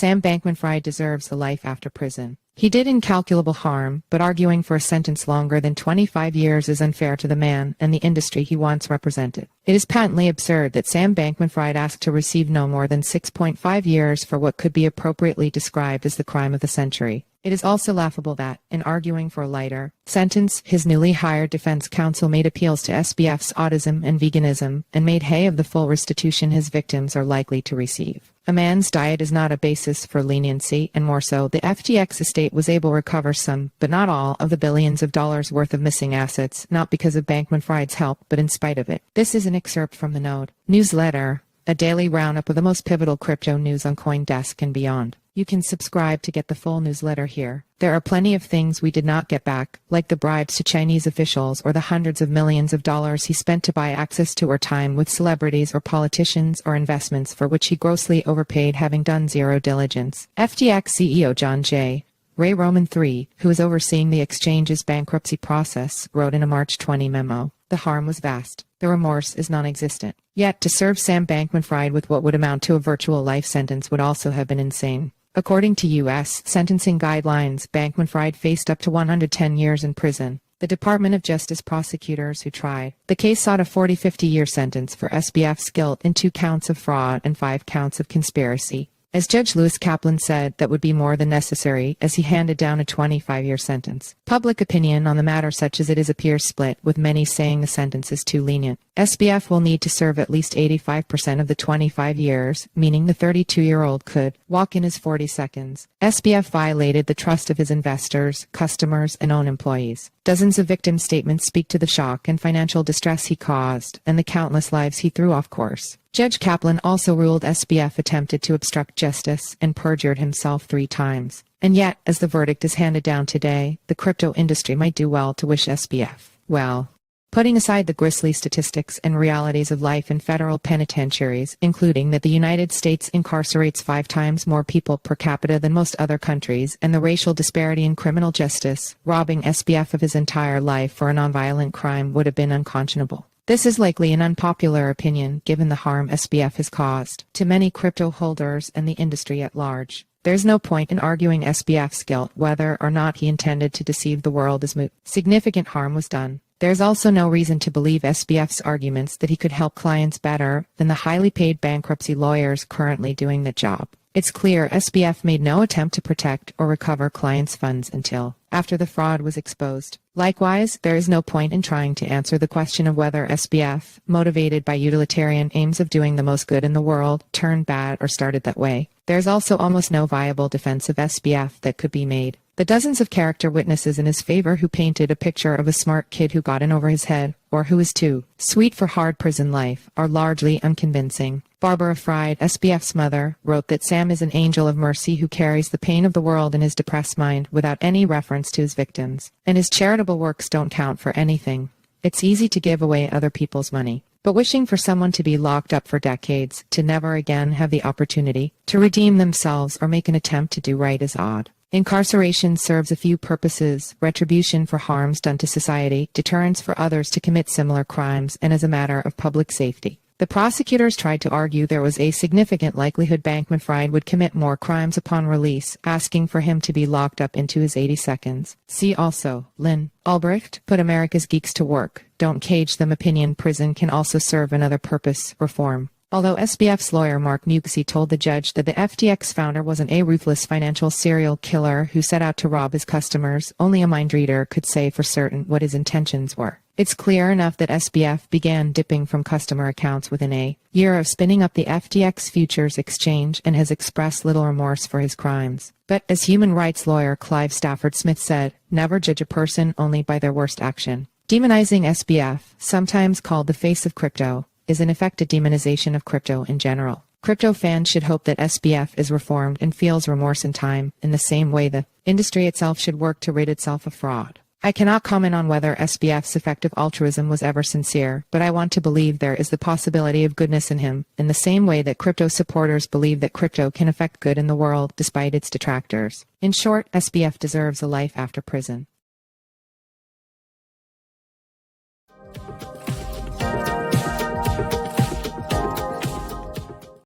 Sam Bankman-Fried deserves a life after prison. He did incalculable harm, but arguing for a sentence longer than 25 years is unfair to the man and the industry he once represented. It is patently absurd that Sam Bankman-Fried asked to receive no more than 6.5 years for what could be appropriately described as the crime of the century. It is also laughable that, in arguing for a lighter sentence, his newly hired defense counsel made appeals to SBF's autism and veganism, and made hay of the full restitution his victims are likely to receive. A man's diet is not a basis for leniency, and more so, the FTX estate was able to recover some, but not all, of the billions of dollars worth of missing assets, not because of Bankman-Fried's help, but in spite of it. This is an excerpt from the Node newsletter, a daily roundup of the most pivotal crypto news on CoinDesk and beyond. You can subscribe to get the full newsletter here. There are plenty of things we did not get back, like the bribes to Chinese officials or the hundreds of millions of dollars he spent to buy access to or time with celebrities or politicians or investments for which he grossly overpaid, having done zero diligence. FTX CEO John J. Ray Roman III, who is overseeing the exchange's bankruptcy process, wrote in a March 20 memo, "The harm was vast. The remorse is non-existent." Yet, to serve Sam Bankman-Fried with what would amount to a virtual life sentence would also have been insane. According to U.S. sentencing guidelines, Bankman-Fried faced up to 110 years in prison. The Department of Justice prosecutors who tried the case sought a 40-50-year sentence for SBF's guilt in 2 counts of fraud and 5 counts of conspiracy. As Judge Lewis Kaplan said, that would be more than necessary, as he handed down a 25-year sentence. Public opinion on the matter, such as it is, appears split, with many saying the sentence is too lenient. SBF will need to serve at least 85% of the 25 years, meaning the 32-year-old could walk in his 40 seconds. SBF violated the trust of his investors, customers, and own employees. Dozens of victim statements speak to the shock and financial distress he caused, and the countless lives he threw off course. Judge Kaplan also ruled SBF attempted to obstruct justice and perjured himself 3 times. And yet, as the verdict is handed down today, the crypto industry might do well to wish SBF well. Putting aside the grisly statistics and realities of life in federal penitentiaries, including that the United States incarcerates 5 times more people per capita than most other countries, and the racial disparity in criminal justice, robbing SBF of his entire life for a nonviolent crime would have been unconscionable. This is likely an unpopular opinion, given the harm SBF has caused to many crypto holders and the industry at large. There's no point in arguing SBF's guilt. Whether or not he intended to deceive the world is moot. Significant harm was done. There's also no reason to believe SBF's arguments that he could help clients better than the highly paid bankruptcy lawyers currently doing the job. It's clear SBF made no attempt to protect or recover clients' funds until after the fraud was exposed. Likewise, there is no point in trying to answer the question of whether SBF, motivated by utilitarian aims of doing the most good in the world, turned bad or started that way. There's also almost no viable defense of SBF that could be made. The dozens of character witnesses in his favor who painted a picture of a smart kid who got in over his head, or who is too sweet for hard prison life, are largely unconvincing. Barbara Fried, SBF's mother, wrote that Sam is an angel of mercy who carries the pain of the world in his depressed mind without any reference to his victims. And his charitable works don't count for anything. It's easy to give away other people's money. But wishing for someone to be locked up for decades, to never again have the opportunity to redeem themselves or make an attempt to do right is odd. Incarceration serves a few purposes: retribution for harms done to society, deterrence for others to commit similar crimes, and as a matter of public safety. The prosecutors tried to argue there was a significant likelihood Bankman-Fried would commit more crimes upon release, asking for him to be locked up into his 80 seconds. See also, Lynn Albrecht, Put America's Geeks to Work, Don't Cage Them. Opinion. Prison can also serve another purpose: reform. Although SBF's lawyer Mark Mugsy told the judge that the FTX founder wasn't a ruthless financial serial killer who set out to rob his customers, only a mind reader could say for certain what his intentions were. It's clear enough that SBF began dipping from customer accounts within a year of spinning up the FTX futures exchange and has expressed little remorse for his crimes. But, as human rights lawyer Clive Stafford Smith said, never judge a person only by their worst action. Demonizing SBF, sometimes called the face of crypto, is in effect a demonization of crypto in general. Crypto fans should hope that SBF is reformed and feels remorse in time, in the same way the industry itself should work to rid itself of fraud. I cannot comment on whether SBF's effective altruism was ever sincere, but I want to believe there is the possibility of goodness in him, in the same way that crypto supporters believe that crypto can affect good in the world despite its detractors. In short, SBF deserves a life after prison.